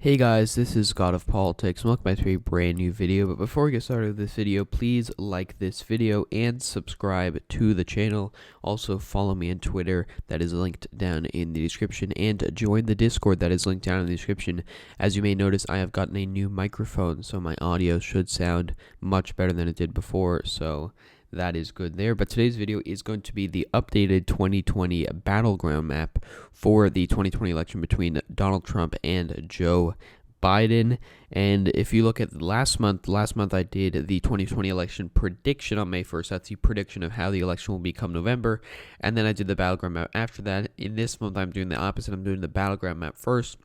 Hey guys, this is God of Politics. Welcome back to a brand new video. But before we get started with this video, please like this video and subscribe to the channel. Also follow me on Twitter, that is linked down in the description, and join the Discord that is linked down in the description. As you may notice, I have gotten a new microphone, so my audio should sound much better than it did before, so that is good there. But today's video is going to be the updated 2020 Battleground Map for the 2020 election between Donald Trump and Joe Biden. And if you look at last month I did the 2020 election prediction on May 1st. That's the prediction of how the election will become November. And then I did the Battleground Map after that. In this month, I'm doing the opposite. I'm doing the Battleground Map first.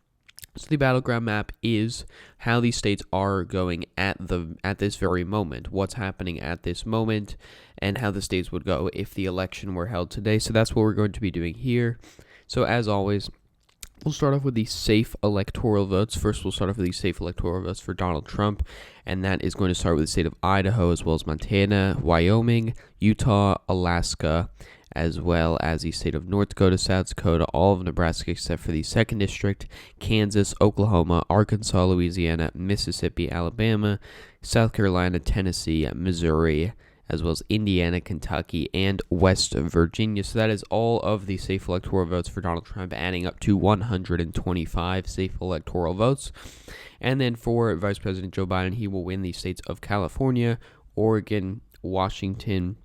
So the Battleground Map is how these states are going at this very moment, what's happening at this moment, and how the states would go if the election were held today. So that's what we're going to be doing here. So as always, we'll start off with the safe electoral votes. First, we'll start off with the safe electoral votes for Donald Trump, and that is going to start with the state of Idaho, as well as Montana, Wyoming, Utah, Alaska, as well as the state of North Dakota, South Dakota, all of Nebraska except for the 2nd District, Kansas, Oklahoma, Arkansas, Louisiana, Mississippi, Alabama, South Carolina, Tennessee, Missouri, as well as Indiana, Kentucky, and West Virginia. So that is all of the safe electoral votes for Donald Trump, adding up to 125 safe electoral votes. And then for Vice President Joe Biden, he will win the states of California, Oregon, Washington,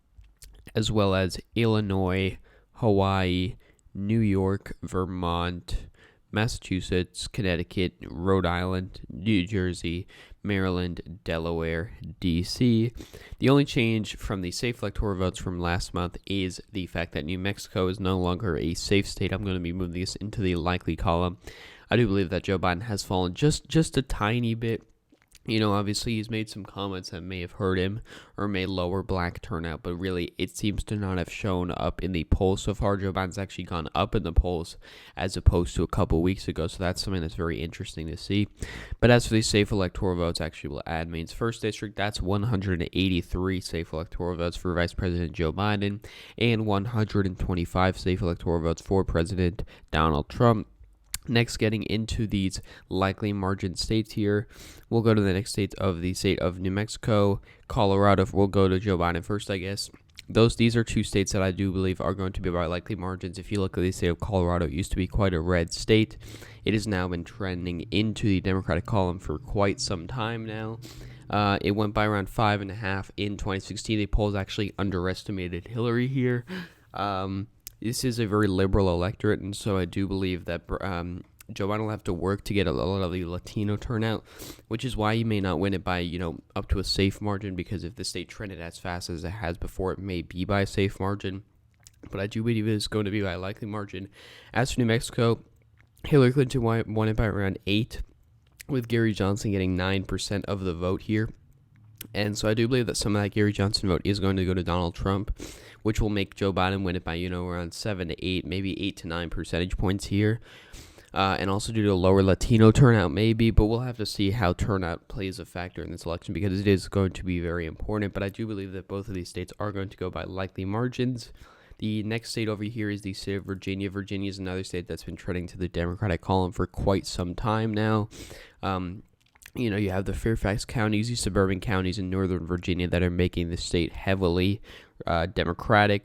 as well as Illinois, Hawaii, New York, Vermont, Massachusetts, Connecticut, Rhode Island, New Jersey, Maryland, Delaware, D.C. The only change from the safe electoral votes from last month is the fact that New Mexico is no longer a safe state. I'm going to be moving this into the likely column. I do believe that Joe Biden has fallen just a tiny bit. You know, obviously he's made some comments that may have hurt him or may lower black turnout, but really it seems to not have shown up in the polls so far. Joe Biden's actually gone up in the polls as opposed to a couple weeks ago, so that's something that's very interesting to see. But as for the safe electoral votes, actually will add Maine's 1st District. That's 183 safe electoral votes for Vice President Joe Biden and 125 safe electoral votes for President Donald Trump. Next, getting into these likely margin states here, we'll go to the next states of the state of New Mexico, Colorado. We'll go to Joe Biden first, I guess. These are two states that I do believe are going to be by likely margins. If you look at the state of Colorado, it used to be quite a red state. It has now been trending into the Democratic column for quite some time now. It went by around 5.5 in 2016. The polls actually underestimated Hillary here. This is a very liberal electorate, and so I do believe that Joe Biden will have to work to get a lot of the Latino turnout, which is why he may not win it by, up to a safe margin, because if the state trended as fast as it has before, it may be by a safe margin. But I do believe it is going to be by a likely margin. As for New Mexico, Hillary Clinton won it by around 8, with Gary Johnson getting 9% of the vote here. And so I do believe that some of that Gary Johnson vote is going to go to Donald Trump, which will make Joe Biden win it by, around 7 to 8, maybe 8 to 9 percentage points here. And also due to a lower Latino turnout, maybe, but we'll have to see how turnout plays a factor in this election, because it is going to be very important. But I do believe that both of these states are going to go by likely margins. The next state over here is the state of Virginia. Virginia is another state that's been trending to the Democratic column for quite some time now. You have the Fairfax counties, these suburban counties in northern Virginia that are making the state heavily Democratic.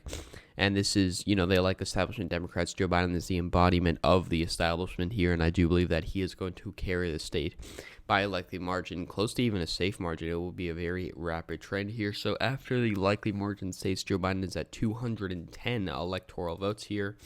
And this is, they like establishment Democrats. Joe Biden is the embodiment of the establishment here, and I do believe that he is going to carry the state by a likely margin, close to even a safe margin. It will be a very rapid trend here. So after the likely margin states, Joe Biden is at 210 electoral votes here.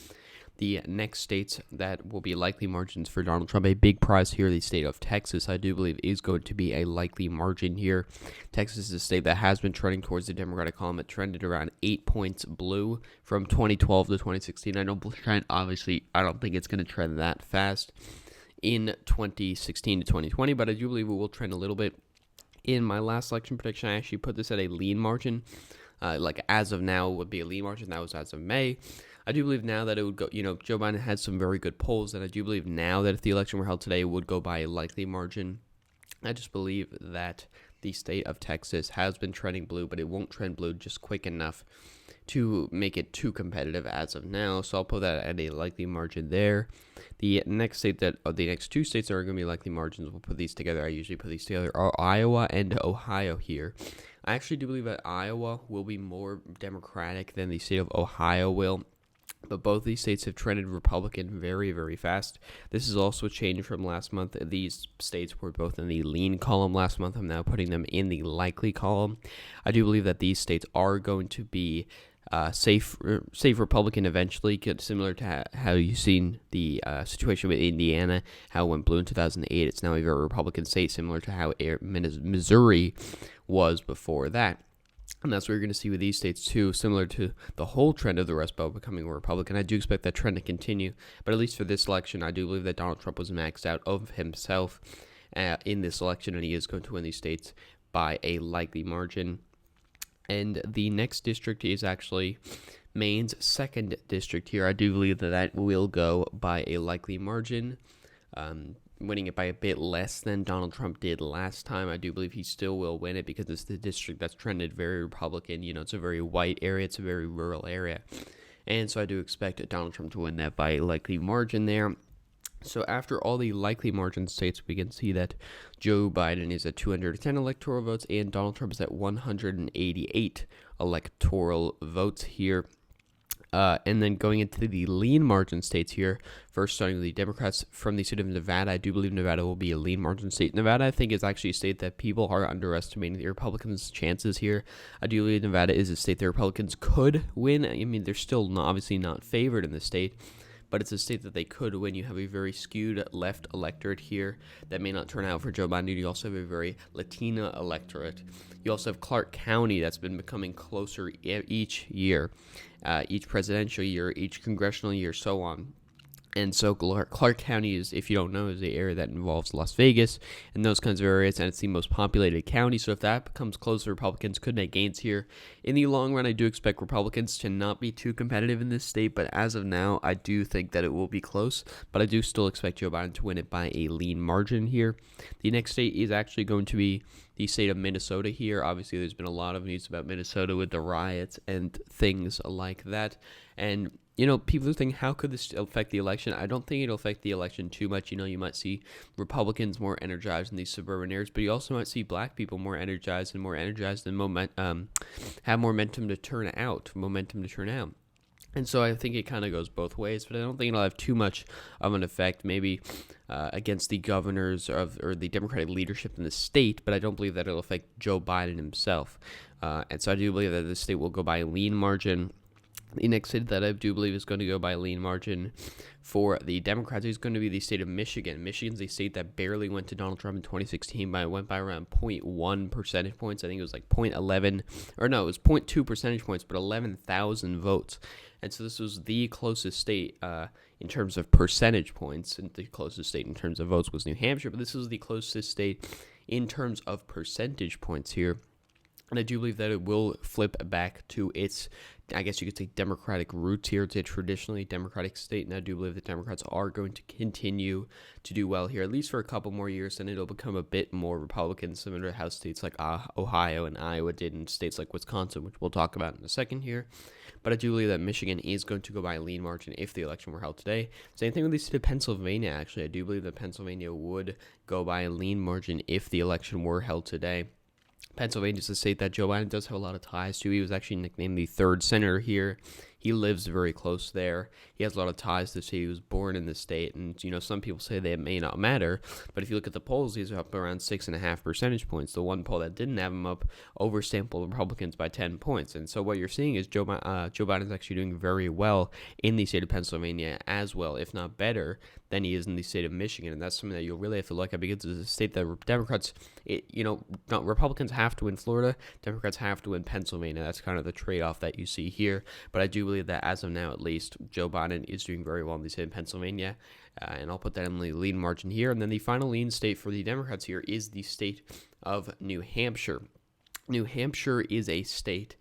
The next states that will be likely margins for Donald Trump, a big prize here, the state of Texas, I do believe is going to be a likely margin here. Texas is a state that has been trending towards the Democratic column. It trended around 8 points blue from 2012 to 2016. I don't think it's going to trend that fast in 2016 to 2020, but I do believe it will trend a little bit. In my last election prediction, I actually put this at a lean margin. As of now, it would be a lean margin. That was as of May. I do believe now that it would go, Joe Biden had some very good polls, and I do believe now that if the election were held today, it would go by a likely margin. I just believe that the state of Texas has been trending blue, but it won't trend blue just quick enough to make it too competitive as of now, so I'll put that at a likely margin there. The next two states that are going to be likely margins, we'll put these together. I usually put these together, are Iowa and Ohio here. I actually do believe that Iowa will be more Democratic than the state of Ohio will. But both these states have trended Republican very, very fast. This is also a change from last month. These states were both in the lean column last month. I'm now putting them in the likely column. I do believe that these states are going to be safe Republican eventually, similar to how you've seen the situation with Indiana, how it went blue in 2008. It's now a very Republican state, similar to how Missouri was before that. And that's what you're going to see with these states too, similar to the whole trend of the Rust Belt becoming a Republican. I do expect that trend to continue, but at least for this election, I do believe that Donald Trump was maxed out of himself in this election, and he is going to win these states by a likely margin. And the next district is actually Maine's 2nd district here. I do believe that will go by a likely margin, winning it by a bit less than Donald Trump did last time. I do believe he still will win it because it's the district that's trended very Republican. It's a very white area. It's a very rural area. And so I do expect Donald Trump to win that by a likely margin there. So after all the likely margin states, we can see that Joe Biden is at 210 electoral votes and Donald Trump is at 188 electoral votes here. And then going into the lean margin states here, first starting with the Democrats from the state of Nevada. I do believe Nevada will be a lean margin state. Nevada, I think, is actually a state that people are underestimating the Republicans' chances here. I do believe Nevada is a state the Republicans could win. I mean, they're still obviously not favored in the state, but it's a state that they could win. You have a very skewed left electorate here that may not turn out for Joe Biden. You also have a very Latina electorate. You also have Clark County that's been becoming closer each year, each presidential year, each congressional year, so on. And so Clark County is, if you don't know, is the area that involves Las Vegas and those kinds of areas, and it's the most populated county. So if that becomes closer, Republicans could make gains here. In the long run, I do expect Republicans to not be too competitive in this state, but as of now, I do think that it will be close, but I do still expect Joe Biden to win it by a lean margin here. The next state is actually going to be the state of Minnesota here. Obviously, there's been a lot of news about Minnesota with the riots and things like that, and people are thinking, how could this affect the election? I don't think it'll affect the election too much. You might see Republicans more energized in these suburban areas, but you also might see black people more energized and have more momentum to turn out. And so I think it kind of goes both ways, but I don't think it'll have too much of an effect, maybe against the governors or the Democratic leadership in the state, but I don't believe that it'll affect Joe Biden himself. And so I do believe that the state will go by a lean margin. The next state that I do believe is going to go by a lean margin for the Democrats is going to be the state of Michigan. Michigan's a state that barely went to Donald Trump in 2016, but it went by around 0.1 percentage points. I think it was like 0.11, or no, it was 0.2 percentage points, but 11,000 votes. And so this was the closest state in terms of percentage points, and the closest state in terms of votes was New Hampshire, but this was the closest state in terms of percentage points here. And I do believe that it will flip back to its, I guess you could say, Democratic roots here. It's a traditionally Democratic state, and I do believe the Democrats are going to continue to do well here, at least for a couple more years, and it'll become a bit more Republican, similar to how states like Ohio and Iowa did, and states like Wisconsin, which we'll talk about in a second here. But I do believe that Michigan is going to go by a lean margin if the election were held today. Same thing with the state of Pennsylvania, actually. I do believe that Pennsylvania would go by a lean margin if the election were held today. Pennsylvania is a state that Joe Biden does have a lot of ties to. He was actually nicknamed the third senator here. He lives very close there. He has a lot of ties to the state. He was born in the state. And, some people say that it may not matter. But if you look at the polls, he's up around 6.5 percentage points. The one poll that didn't have him up oversampled Republicans by 10 points. And so what you're seeing is Joe Biden's actually doing very well in the state of Pennsylvania as well, if not better, than he is in the state of Michigan. And that's something that you'll really have to look at because it's a state that Democrats, Republicans have to win Florida. Democrats have to win Pennsylvania. That's kind of the trade-off that you see here. But I do believe that as of now, at least, Joe Biden is doing very well in the state of Pennsylvania, and I'll put that in the lean margin here. And then the final lean state for the Democrats here is the state of New Hampshire. New Hampshire is a state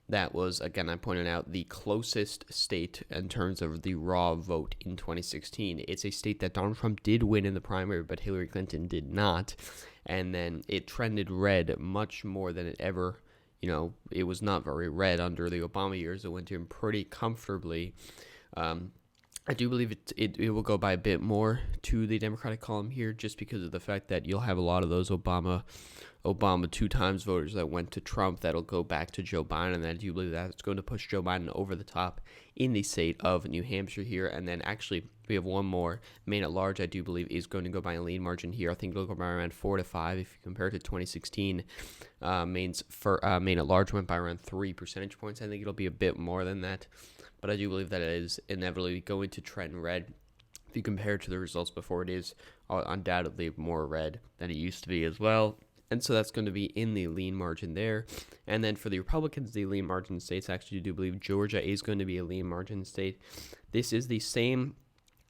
that was, again, I pointed out, the closest state in terms of the raw vote in 2016. It's a state that Donald Trump did win in the primary, but Hillary Clinton did not. And then it trended red much more than it ever it was not very red under the Obama years. It went in pretty comfortably. I do believe it will go by a bit more to the Democratic column here, just because of the fact that you'll have a lot of those Obama 2 times voters that went to Trump that'll go back to Joe Biden, and I do believe that's going to push Joe Biden over the top in the state of New Hampshire here. And then actually we have one more. Maine at large, I do believe, is going to go by a lean margin here. I think it'll go by around 4 to 5 if you compare it to 2016. Maine at large went by around 3 percentage points. I think it'll be a bit more than that, but I do believe that it is inevitably going to trend red. If you compare it to the results before, it is undoubtedly more red than it used to be as well. And so that's going to be in the lean margin there. And then for the Republicans, the lean margin states, actually do believe Georgia is going to be a lean margin state. This is the same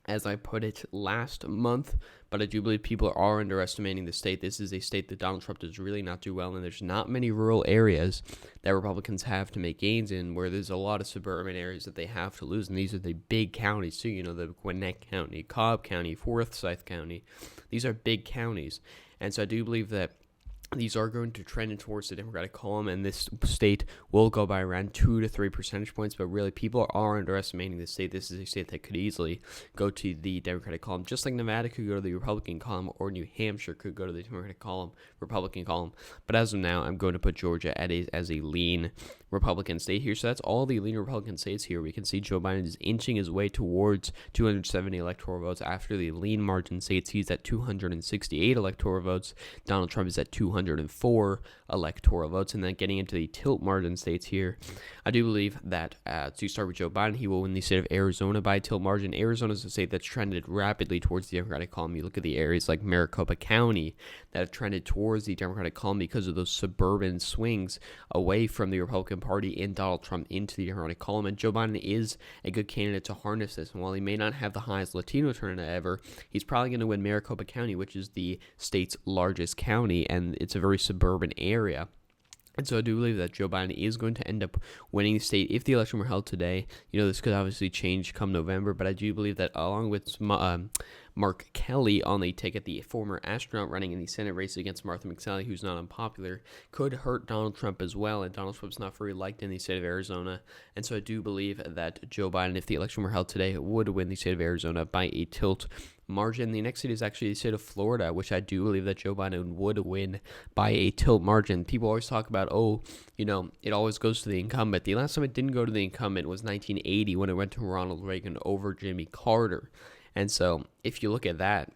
as I put it last month, but I do believe people are underestimating the state. This is a state that Donald Trump does really not do well, and there's not many rural areas that Republicans have to make gains in, where there's a lot of suburban areas that they have to lose, and these are the big counties too, the Gwinnett County, Cobb County, Forsyth County. These are big counties, and so I do believe that these are going to trend towards the Democratic column, and this state will go by around 2 to 3 percentage points, but really people are underestimating this state. This is a state that could easily go to the Democratic column, just like Nevada could go to the Republican column, or New Hampshire could go to the Democratic column, Republican column. But as of now, I'm going to put Georgia as a lean Republican state here. So that's all the lean Republican states here. We can see Joe Biden is inching his way towards 270 electoral votes. After the lean margin states, he's at 268 electoral votes. Donald Trump is at 204 electoral votes. And then getting into the tilt margin states here, I do believe that to start with Joe Biden, he will win the state of Arizona by tilt margin. Arizona is a state that's trended rapidly towards the Democratic column. You look at the areas like Maricopa County that have trended towards the Democratic column because of those suburban swings away from the Republican Party and Donald Trump into the Democratic column. And Joe Biden is a good candidate to harness this. And while he may not have the highest Latino turnout ever, he's probably going to win Maricopa County, which is the state's largest county, and it's a very suburban area. And so I do believe that Joe Biden is going to end up winning the state if the election were held today. This could obviously change come November, but I do believe that along with Mark Kelly on the ticket, the former astronaut running in the Senate race against Martha McSally, who's not unpopular, could hurt Donald Trump as well. And Donald Trump's not very liked in the state of Arizona. And so I do believe that Joe Biden, if the election were held today, would win the state of Arizona by a tilt margin. The next state is actually the state of Florida, which I do believe that Joe Biden would win by a tilt margin. People always talk about, it always goes to the incumbent. The last time it didn't go to the incumbent was 1980 when it went to Ronald Reagan over Jimmy Carter. And so if you look at that,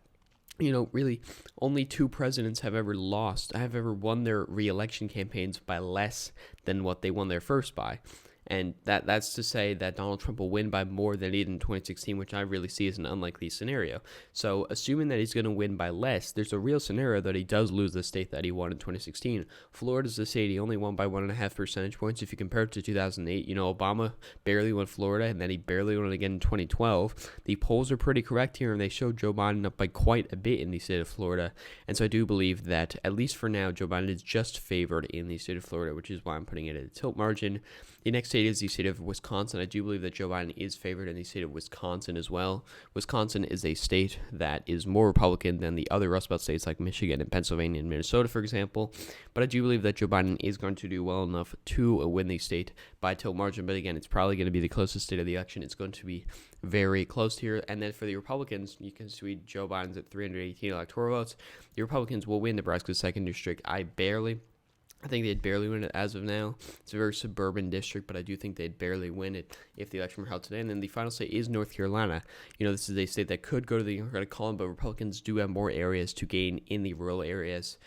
really only 2 presidents have ever won their re-election campaigns by less than what they won their first by. And that's to say that Donald Trump will win by more than he did in 2016, which I really see as an unlikely scenario. So assuming that he's going to win by less, there's a real scenario that he does lose the state that he won in 2016. Florida's the state he only won by 1.5 percentage points. If you compare it to 2008, Obama barely won Florida, and then he barely won it again in 2012. The polls are pretty correct here, and they show Joe Biden up by quite a bit in the state of Florida. And so I do believe that, at least for now, Joe Biden is just favored in the state of Florida, which is why I'm putting it at a tilt margin. The next state is the state of Wisconsin. I do believe that Joe Biden is favored in the state of Wisconsin as well. Wisconsin is a state that is more Republican than the other Rust Belt states like Michigan and Pennsylvania and Minnesota, for example. But I do believe that Joe Biden is going to do well enough to win the state by tilt margin. But again, it's probably going to be the closest state of the election. It's going to be very close here. And then for the Republicans, you can see Joe Biden's at 318 electoral votes. The Republicans will win Nebraska's 2nd district. I think they'd barely win it as of now. It's a very suburban district, but I do think they'd barely win it if the election were held today. And then the final state is North Carolina. This is a state that could go to the Democratic column, but Republicans do have more areas to gain in the rural areas,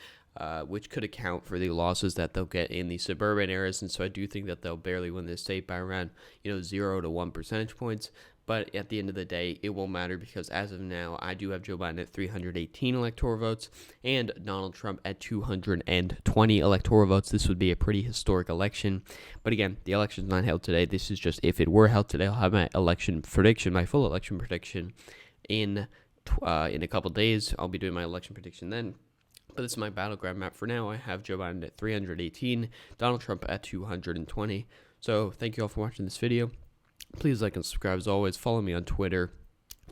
which could account for the losses that they'll get in the suburban areas. And so I do think that they'll barely win this state by around 0 to 1 percentage points. But at the end of the day, it won't matter because as of now, I do have Joe Biden at 318 electoral votes and Donald Trump at 220 electoral votes. This would be a pretty historic election. But again, the election's not held today. This is just if it were held today, I'll have my full election prediction in a couple days. I'll be doing my election prediction then. But this is my Battleground Map for now. I have Joe Biden at 318, Donald Trump at 220. So thank you all for watching this video. Please like and subscribe as always. Follow me on Twitter.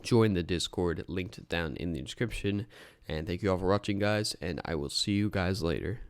Join the Discord linked down in the description. And thank you all for watching, guys. And I will see you guys later.